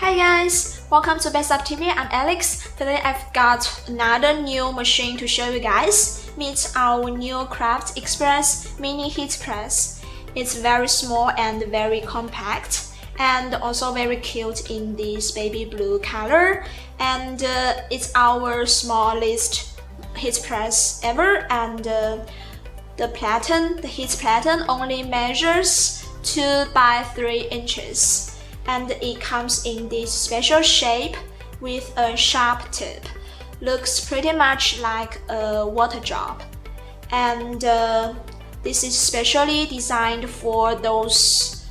Hi guys, welcome to bestsublimation.tv. I'm Alex. Today I've got another new machine to show you guys. Meet our new Craft Express Mini Heat Press. It's very small and very compact, and also very cute in this baby blue color. And it's our smallest heat press ever. And the heat platen only measures 2 by 3 inches. And it comes in this special shape with a sharp tip. Looks pretty much like a water drop. And this is specially designed for those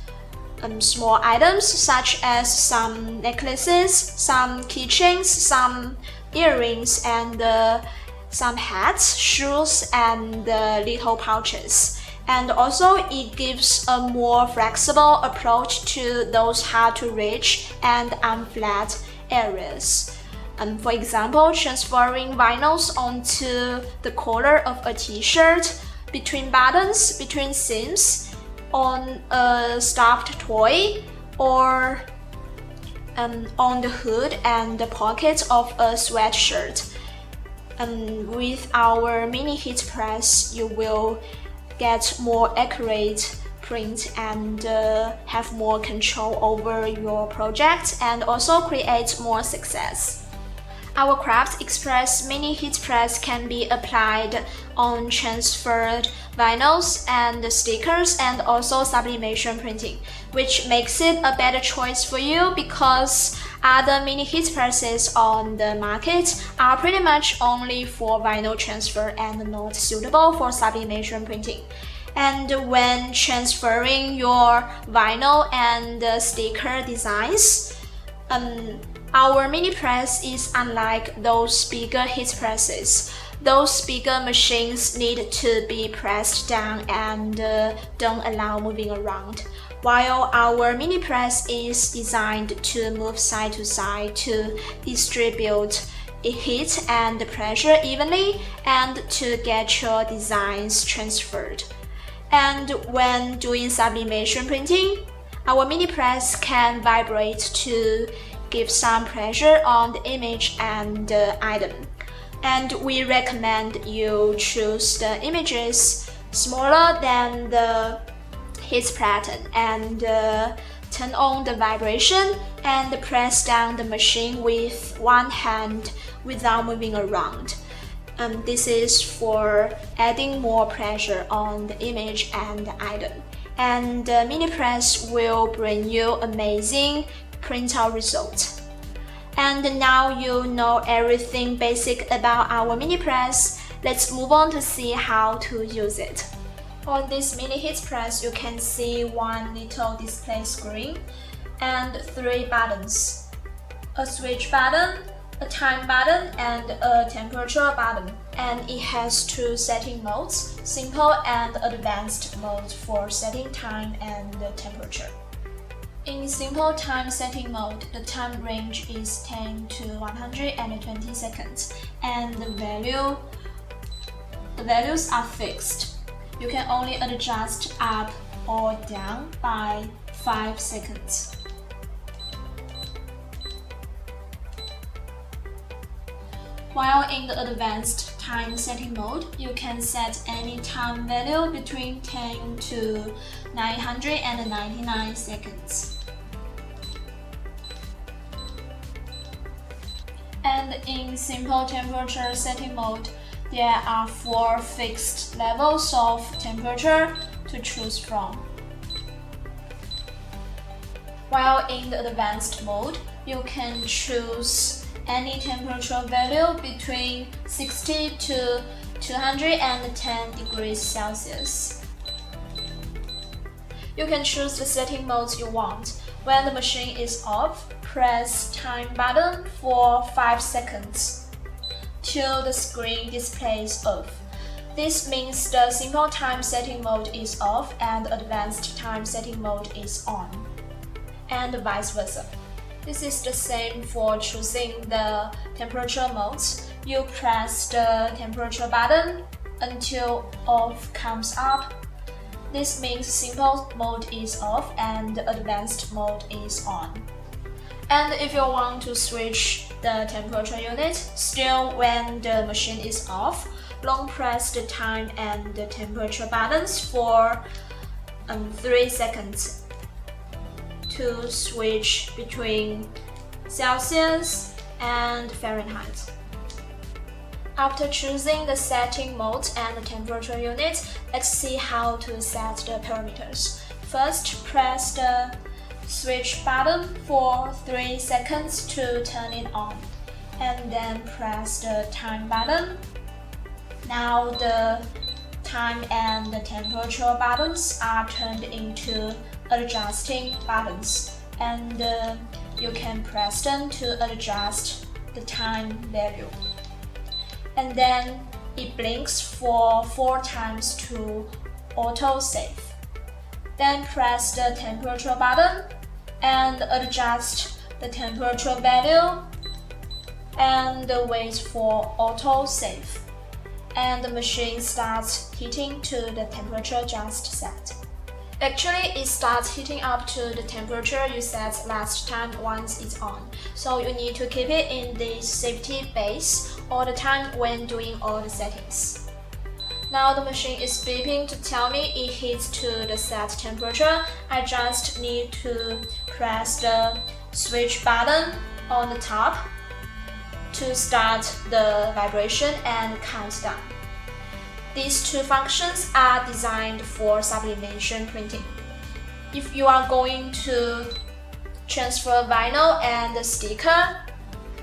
small items such as some necklaces, some keychains, some earrings, and some hats, shoes, and little pouches. And also it gives a more flexible approach to those hard to reach and unflat areas. For example, transferring vinyls onto the collar of a t-shirt, between buttons, between seams, on a stuffed toy, or on the hood and the pockets of a sweatshirt. With our mini heat press, you will get more accurate print and have more control over your project, and also create more success. Our Craft Express Mini Heat Press can be applied on transferred vinyls and stickers, and also sublimation printing, which makes it a better choice for you because other mini heat presses on the market are pretty much only for vinyl transfer and not suitable for sublimation printing. And when transferring your vinyl and sticker designs, our mini press is unlike those bigger heat presses. Those bigger machines need to be pressed down and don't allow moving around, while our mini press is designed to move side to side to distribute heat and pressure evenly and to get your designs transferred. And when doing sublimation printing, our mini press can vibrate to give some pressure on the image and the item. And we recommend you choose the images smaller than the heat platen and turn on the vibration and press down the machine with one hand without moving around. This is for adding more pressure on the image and the item. And the mini press will bring you amazing printout results. And now you know everything basic about our mini press. Let's move on to see how to use it. On this mini heat press, you can see one little display screen and 3 buttons: a switch button, a time button, and a temperature button. And it has 2 setting modes: simple and advanced mode for setting time and temperature. In simple time setting mode, the time range is 10 to 120 seconds, and the values are fixed. You can only adjust up or down by 5 seconds. While in the advanced time setting mode, you can set any time value between 10 to 999 seconds. And in simple temperature setting mode, there are 4 fixed levels of temperature to choose from. While in the advanced mode, you can choose any temperature value between 60 to 210 degrees Celsius. You can choose the setting modes you want. When the machine is off, press time button for 5 seconds till the screen displays off. This means the simple time setting mode is off and advanced time setting mode is on, and vice versa. This is the same for choosing the temperature modes. You press the temperature button until off comes up. This means simple mode is off and advanced mode is on. And if you want to switch the temperature unit, still when the machine is off, long press the time and the temperature buttons for 3 seconds to switch between Celsius and Fahrenheit. After choosing the setting mode and the temperature unit, let's see how to set the parameters. First, press the switch button for 3 seconds to turn it on, and then press the time button. Now the time and the temperature buttons are turned into adjusting buttons, and you can press them to adjust the time value. And then it blinks for 4 times to auto-save. Then press the temperature button and adjust the temperature value and wait for auto-save. And the machine starts heating to the temperature just set. Actually, it starts heating up to the temperature you set last time once it's on. So you need to keep it in the safety base all the time when doing all the settings. Now the machine is beeping to tell me it heats to the set temperature. I just need to press the switch button on the top to start the vibration and countdown. These two functions are designed for sublimation printing. If you are going to transfer vinyl and the sticker,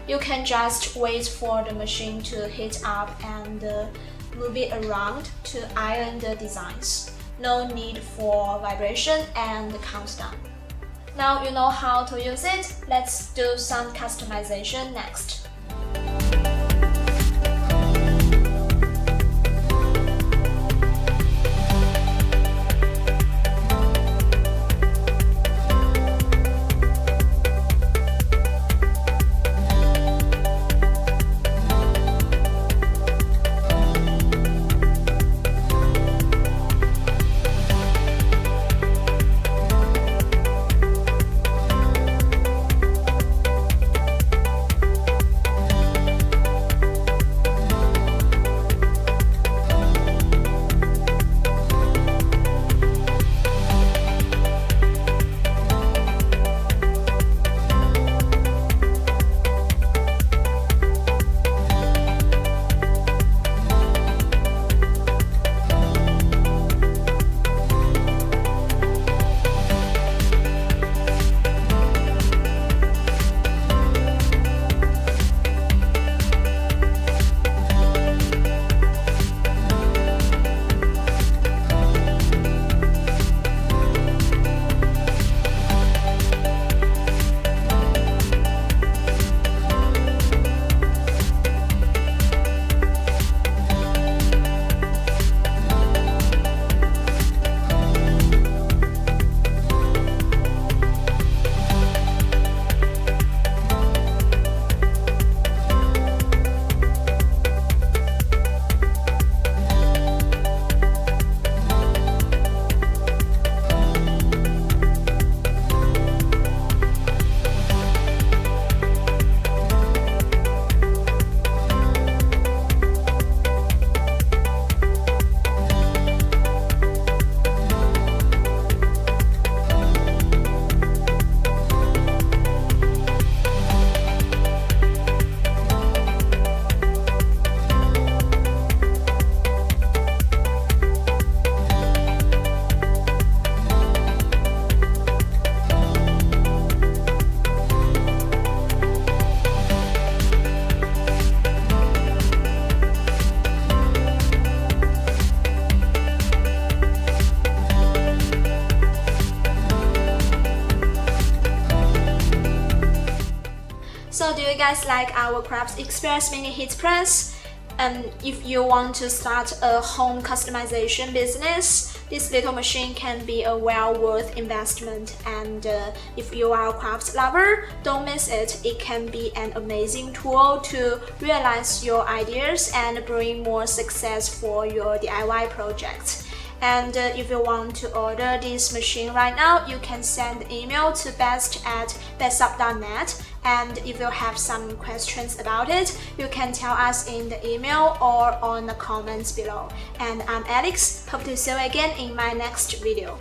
you can just wait for the machine to heat up and move it around to iron the designs. No need for vibration and countdown. Now you know how to use it. Let's do some customization next. So do you guys like our Craft Express mini heat press? And if you want to start a home customization business, this little machine can be a well worth investment. And if you are a craft lover, don't miss it. It can be an amazing tool to realize your ideas and bring more success for your DIY projects. And if you want to order this machine right now, you can send an email to best@bestsub.net. And if you have some questions about it, you can tell us in the email or on the comments below. And I'm Alex. Hope to see you again in my next video.